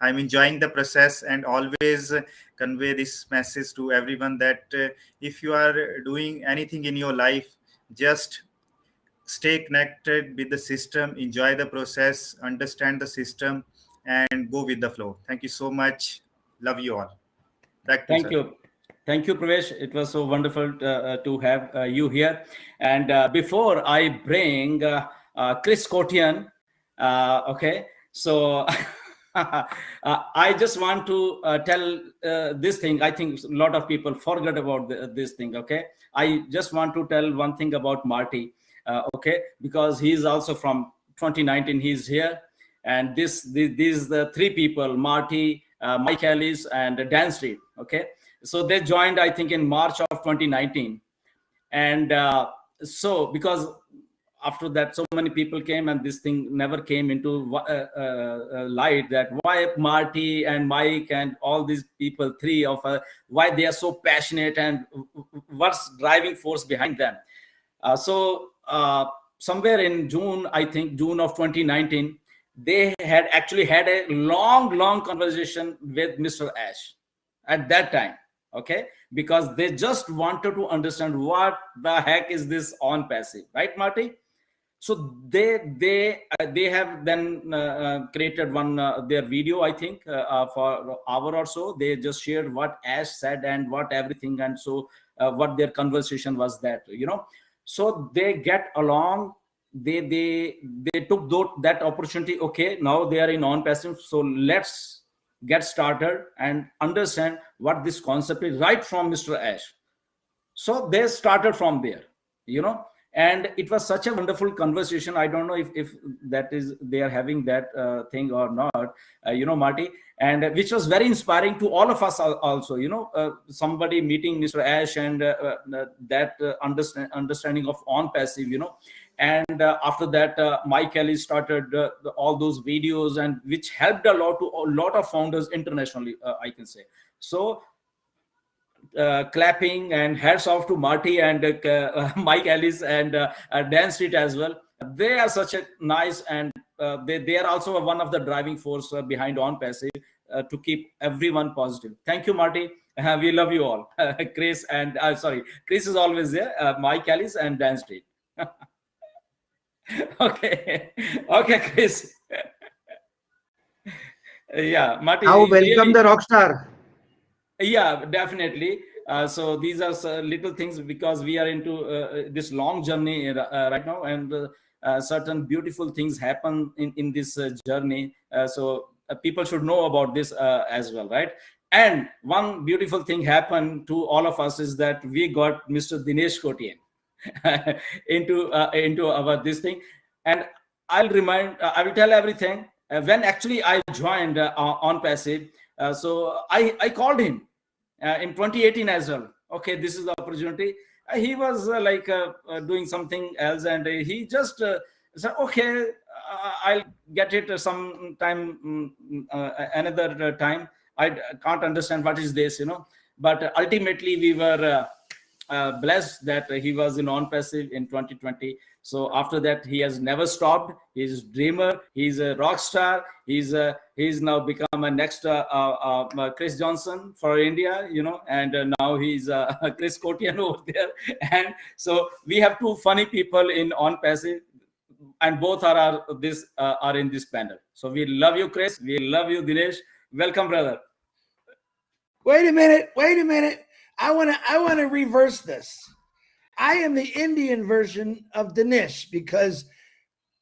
I'm enjoying the process and always convey this message to everyone that if you are doing anything in your life, just stay connected with the system, enjoy the process, understand the system, and go with the flow. Thank you so much. Love you all. Back to you, Thank sir. you. Thank you, Pravesh. It was so wonderful to have you here. And before I bring Chris Kotian, okay, so I just want to tell this thing. I think a lot of people forget about this thing, okay? I just want to tell one thing about Marty, okay, because he's also from 2019, he's here. And these the three people, Marty, Mike Ellis, and Dan Street, okay? So they joined, I think, in March of 2019. And so because after that, so many people came and this thing never came into light, that why Marty and Mike and all these people, three of why they are so passionate and what's driving force behind them. So somewhere in June, I think June of 2019, they had actually had a long conversation with Mr. Ash at that time. Okay, because they just wanted to understand what the heck is this Onpassive, right, Marty? So they have then created one their video, I think, for an hour or so. They just shared what Ash said and what everything, and so what their conversation was, that, you know. So they get along. They took that opportunity. Okay, now they are in Onpassive, so let's get started and understand what this concept is, right from Mr. Ash. So they started from there, you know. And it was such a wonderful conversation. I don't know if that is they are having that thing or not, you know, Marty, and which was very inspiring to all of us also, you know. Somebody meeting Mr. Ash and that understanding of Onpassive, you know. And after that, Mike Kelly started all those videos, and which helped a lot of founders internationally, I can say. So clapping and hats off to Marty and Mike Ellis and Dan Street as well. They are such a nice, and they are also one of the driving force behind Onpassive to keep everyone positive. Thank you, Marty. We love you all. Chris and sorry, Chris is always there. Mike Ellis and Dan Street. Okay, Chris. Yeah, Marty. Now welcome really, the rock star. yeah, definitely. So these are little things, because we are into this long journey right now, and certain beautiful things happen in this journey. So people should know about this as well, right? And one beautiful thing happened to all of us is that we got Mr. Dinesh Kotian into our this thing. And I will tell everything. When actually I joined Onpassive, so I called him in 2018 as well. Okay, this is the opportunity. He was doing something else, and he just said, okay, I'll get it sometime, another time. I can't understand what is this, you know. But ultimately we were blessed that he was in Onpassive in 2020. So after that, he has never stopped. He's a dreamer. He's a rock star. He's now become a next Chris Johnson for India, you know, and now he's Chris Kotian over there. And so we have two funny people in Onpassive, and both are in this panel. So we love you, Chris. We love you, Dinesh. Welcome, brother. Wait a minute. I want to reverse this. I am the Indian version of Dinesh, because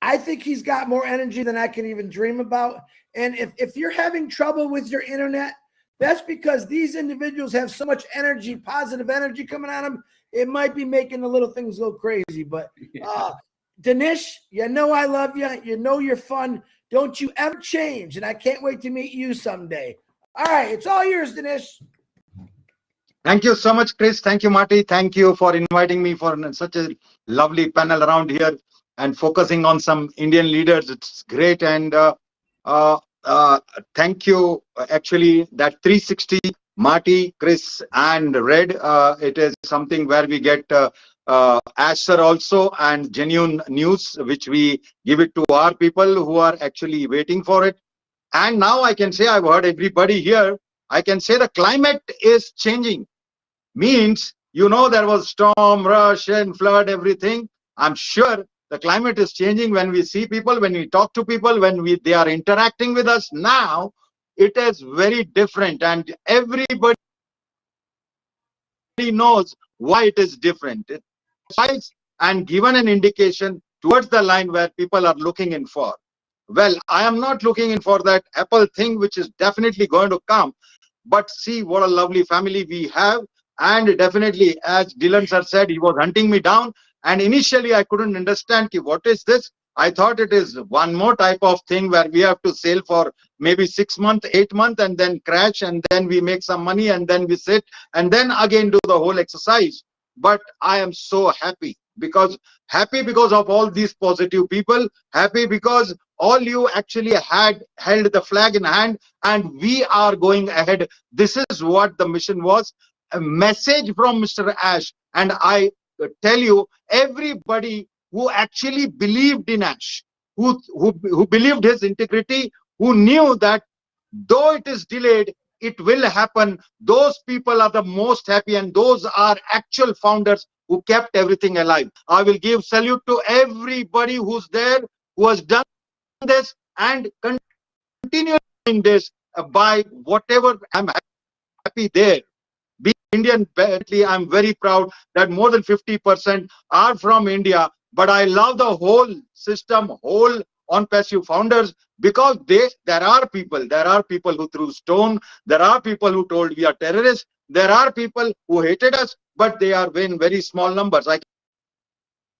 I think he's got more energy than I can even dream about. And if you're having trouble with your internet, that's because these individuals have so much energy, positive energy coming at them. It might be making the little things go crazy. But Dinesh, you know I love you. You know you're fun. Don't you ever change. And I can't wait to meet you someday. All right, it's all yours, Dinesh. Thank you so much, Chris. Thank you, Marty. Thank you for inviting me for such a lovely panel around here and focusing on some Indian leaders. It's great. And thank you. Actually, that 360, Marty, Chris, and Red, it is something where we get Ash sir also, and genuine news, which we give it to our people who are actually waiting for it. And now I can say, I've heard everybody here, I can say the climate is changing. Means, you know, there was storm, rush, and flood, everything. I'm sure the climate is changing when we see people, when we talk to people, when they are interacting with us. Now it is very different, and everybody knows why it is different. It's and given an indication towards the line where people are looking in for. Well, I am not looking in for that Apple thing, which is definitely going to come. But see what a lovely family we have. And definitely, as Dylan sir said, he was hunting me down. And initially, I couldn't understand what is this. I thought it is one more type of thing where we have to sail for maybe 6 months, 8 months, and then crash, and then we make some money, and then we sit, and then again do the whole exercise. But I am so happy because of all these positive people, happy because all you actually had held the flag in hand, and we are going ahead. This is what the mission was. A message from Mr. Ash, and I tell you, everybody who actually believed in Ash, who believed his integrity, who knew that though it is delayed, it will happen. Those people are the most happy, and those are actual founders who kept everything alive. I will give salute to everybody who's there, who has done this and continue doing this by whatever. I'm happy there. Being Indian, I'm very proud that more than 50% are from India. But I love the whole system, whole Onpassive founders, because there are people who threw stone, there are people who told we are terrorists, there are people who hated us, but they are in very small numbers. I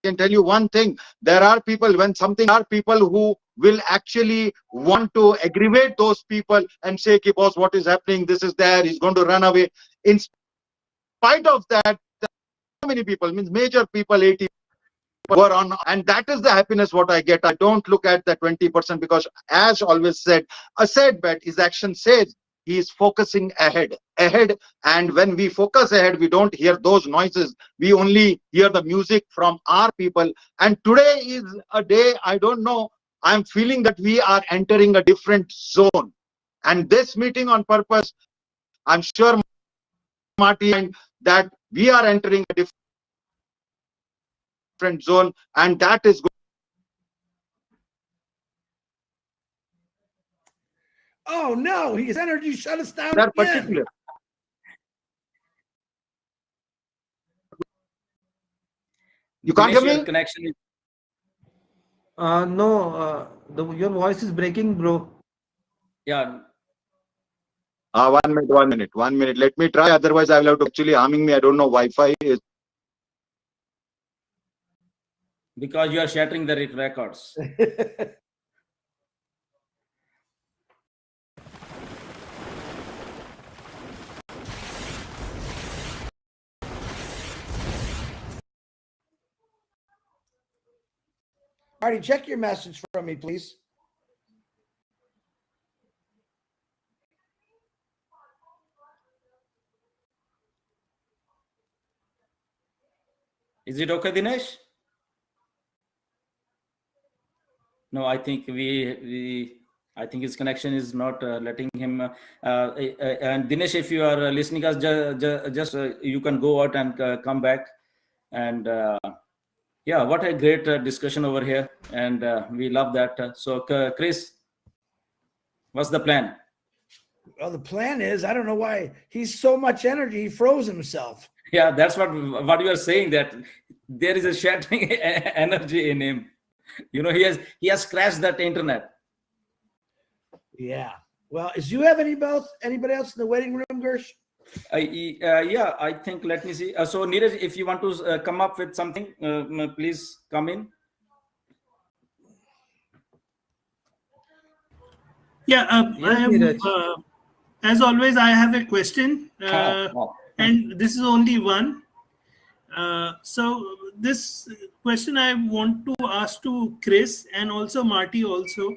can tell you one thing: there are people who will actually want to aggravate those people and say, "Ki boss, what is happening? This is there. He's going to run away." In spite of that, so many people, means major people, 80 were on, and that is the happiness what I get. I don't look at the 20%, because as always said, a said bet is action says. He is focusing ahead. And when we focus ahead, we don't hear those noises. We only hear the music from our people. And today is a day, I don't know, I'm feeling that we are entering a different zone. And this meeting on purpose, I'm sure Marty, and that we are entering a different zone, and that is good. Oh no, his energy shut us down That again. particular. You can't hear me? Your connection is... No, your voice is breaking, bro. Yeah. 1 minute. Let me try. Otherwise, I will have to actually harming me. I don't know. Wi-Fi is. Because you are shattering the records. Marty, check your message from me, please. Is it okay, Dinesh? No, I think I think his connection is not letting him. And Dinesh, if you are listening us, just you can go out and come back. And yeah, what a great discussion over here, and we love that. So, Chris, what's the plan? Well, the plan is, I don't know why he's so much energy, he froze himself. Yeah, that's what you are saying, that there is a shattering energy in him. You know, he has crashed that internet. Yeah. Well, do you have anybody else in the waiting room, Gersh? Yeah, I think, let me see. So, Neeraj, if you want to come up with something, please come in. Yeah, I have, as always, I have a question, and this is only one. So this question I want to ask to Chris and also Marty also.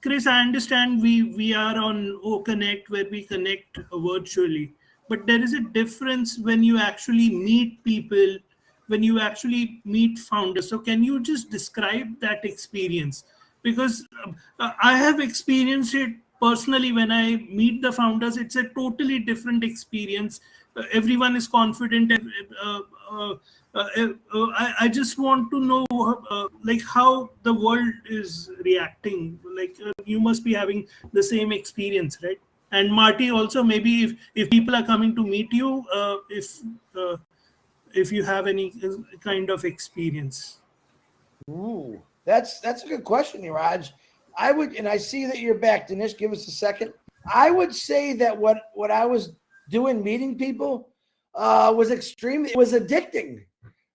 Chris, I understand we are on OConnect where we connect virtually, but there is a difference when you actually meet people, when you actually meet founders. So can you just describe that experience? Because I have experienced it personally. When I meet the founders, it's a totally different experience. Everyone is confident. I just want to know how the world is reacting. You must be having the same experience, right? And Marty also, maybe if people are coming to meet you, if you have any kind of experience. Ooh, that's a good question, Niraj. I would, and I see that you're back, Dinesh. Give us a second. I would say that what I was doing, meeting people, was extremely. It was addicting.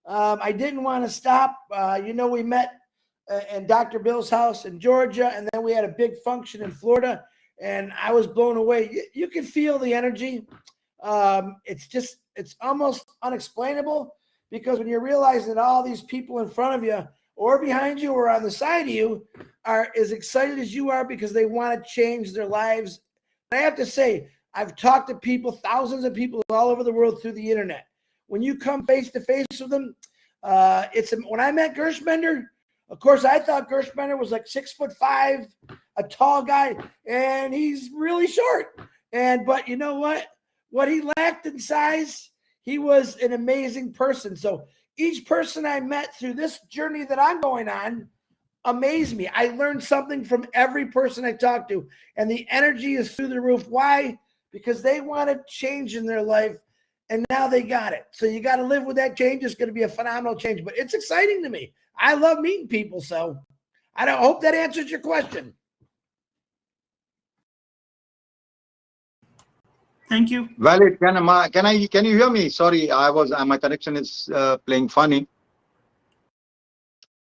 I didn't want to stop. We met in Dr. Bill's house in Georgia, and then we had a big function in Florida, and I was blown away. You can feel the energy. It's almost unexplainable, because when you're realizing that all these people in front of you or behind you or on the side of you are as excited as you are because they want to change their lives. And I have to say, I've talked to people, thousands of people all over the world through the internet. When you come face to face with them, When I met Gershbender, of course, I thought Gershbender was like 6'5", a tall guy, and he's really short. But you know what? What he lacked in size, he was an amazing person. So each person I met through this journey that I'm going on amazed me. I learned something from every person I talked to, and the energy is through the roof. Why? Because they wanted change in their life, and now they got it. So you got to live with that change. It's going to be a phenomenal change, but it's exciting to me. I love meeting people, so I hope that answers your question. Thank you. Valid. Can you hear me? Sorry, my connection is playing funny.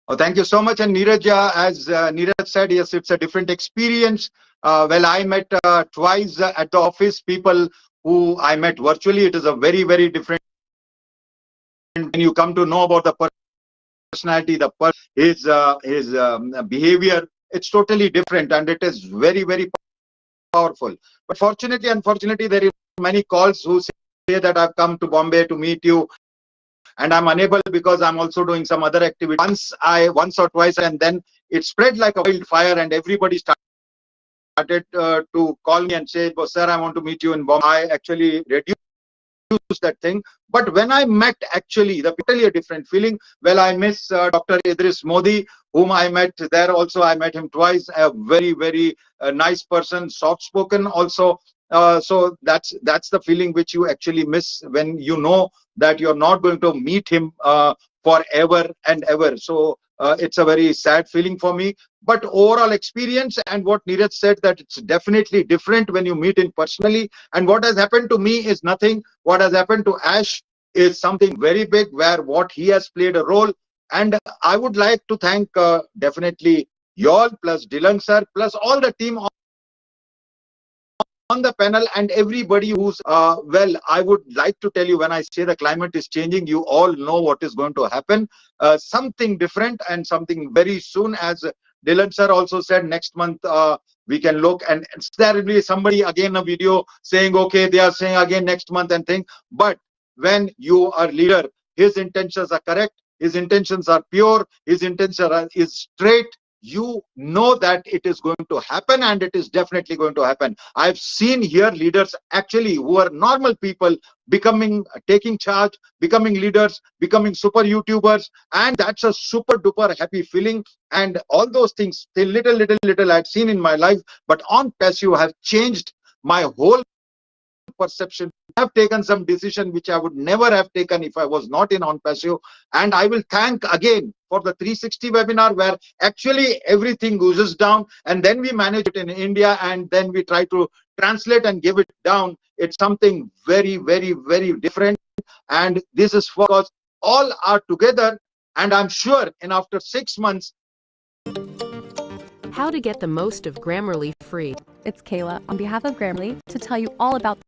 Oh, thank you so much. And Neeraj, as Neeraj said, yes, it's a different experience. Well, I met twice at the office people who I met virtually. It is a very, very different. When you come to know about the personality, his behavior, it's totally different, and it is very, very powerful. But unfortunately, there are many calls who say that I've come to Bombay to meet you, and I'm unable because I'm also doing some other activity. Once or twice, and then it spread like a wildfire, and everybody started to call me and say, "Oh, sir, I want to meet you in Bombay." I actually reduced that thing. But when I met, actually, the totally a different feeling. Well, I miss Dr. Idris Modi, whom I met there also. I met him twice. A very, very nice person, soft-spoken also. So that's the feeling which you actually miss when you know that you're not going to meet him forever and ever. So it's a very sad feeling for me. But overall experience, and what Neeraj said, that it's definitely different when you meet him personally. And what has happened to me is nothing. What has happened to Ash is something very big, where what he has played a role. And I would like to thank definitely y'all, plus Dylan sir, plus all the team on the panel, and everybody who's well, I would like to tell you, when I say the climate is changing, you all know what is going to happen. Something different and something very soon. As Dylan sir also said, next month we can look, and there will be somebody again a video saying, okay, they are saying again next month and thing. But when you are leader, his intentions are correct, his intentions are pure, his intention is straight. You know that it is going to happen, and it is definitely going to happen. I've seen here leaders actually who are normal people taking charge, becoming leaders, becoming super YouTubers, and that's a super duper happy feeling. And all those things, the little I'd seen in my life, but Onpassive have changed my whole perception. I have taken some decision which I would never have taken if I was not in Onpassive. And I will thank again for the 360 webinar, where actually everything goes down, and then we manage it in India, and then we try to translate and give it down. It's something very, very, very different. And this is because all are together, and I'm sure in after 6 months. How to get the most of Grammarly free. It's Kayla on behalf of Grammarly to tell you all about.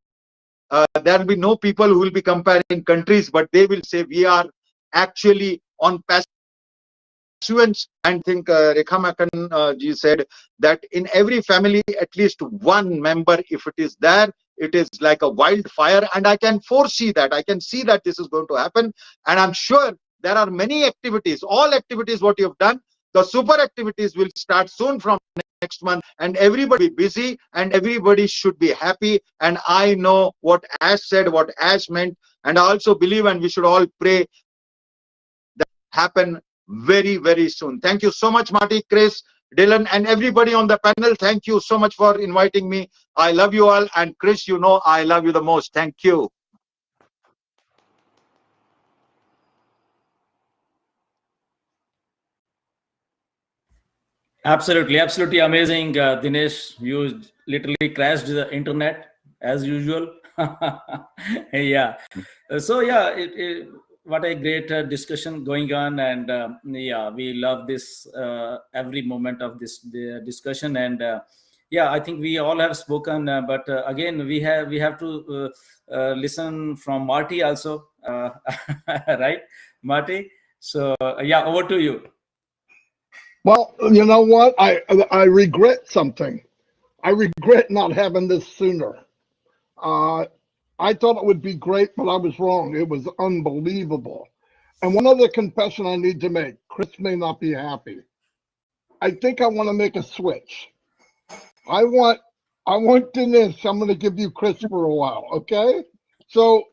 There will be no people who will be comparing countries, but they will say we are actually on pursuance. And I think Rekha Makan ji said that in every family, at least one member, if it is there, it is like a wildfire. And I can foresee that. I can see that this is going to happen. And I'm sure there are many activities, all activities what you have done. The super activities will start soon from next month, and everybody be busy, and everybody should be happy. And I know what Ash said, what Ash meant, and I also believe, and we should all pray that happen very, very soon. Thank you so much, Marty, Chris, Dylan, and everybody on the panel. Thank you so much for inviting me. I love you all, and Chris, you know I love you the most. Thank you. Absolutely amazing, Dinesh. You literally crashed the internet as usual. Yeah. So yeah, what a great discussion going on, and yeah, we love this every moment of this discussion. And yeah, I think we all have spoken, but again, we have to listen from Marty also, right, Marty? So yeah, over to you. Well, you know what? I regret something. I regret not having this sooner. I thought it would be great, but I was wrong. It was unbelievable. And one other confession I need to make. Chris may not be happy. I think I want to make a switch. I want Dinesh. I'm going to give you Chris for a while, okay? So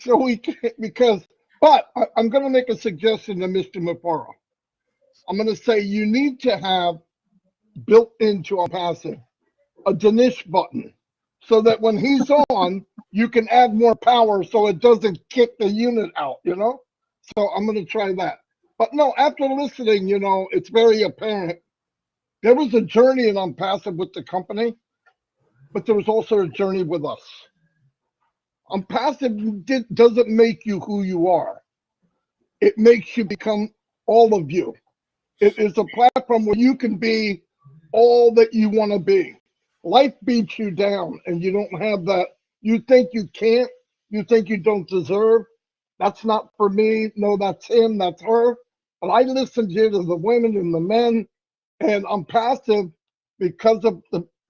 we can, but I'm going to make a suggestion to Mr. Mapara. I'm going to say you need to have built into Onpassive a Dinesh button so that when he's on, you can add more power so it doesn't kick the unit out, you know? So I'm going to try that. But no, after listening, you know, it's very apparent. There was a journey in Onpassive with the company, but there was also a journey with us. Onpassive doesn't make you who you are. It makes you become all of you. It is a platform where you can be all that you want to be. Life beats you down and you don't have that. You think you can't, you think you don't deserve. That's not for me. No, that's him, that's her. But I listen here to the women and the men, and Onpassive, because of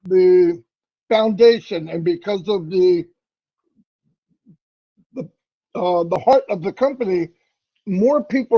the foundation and because of the heart of the company, more people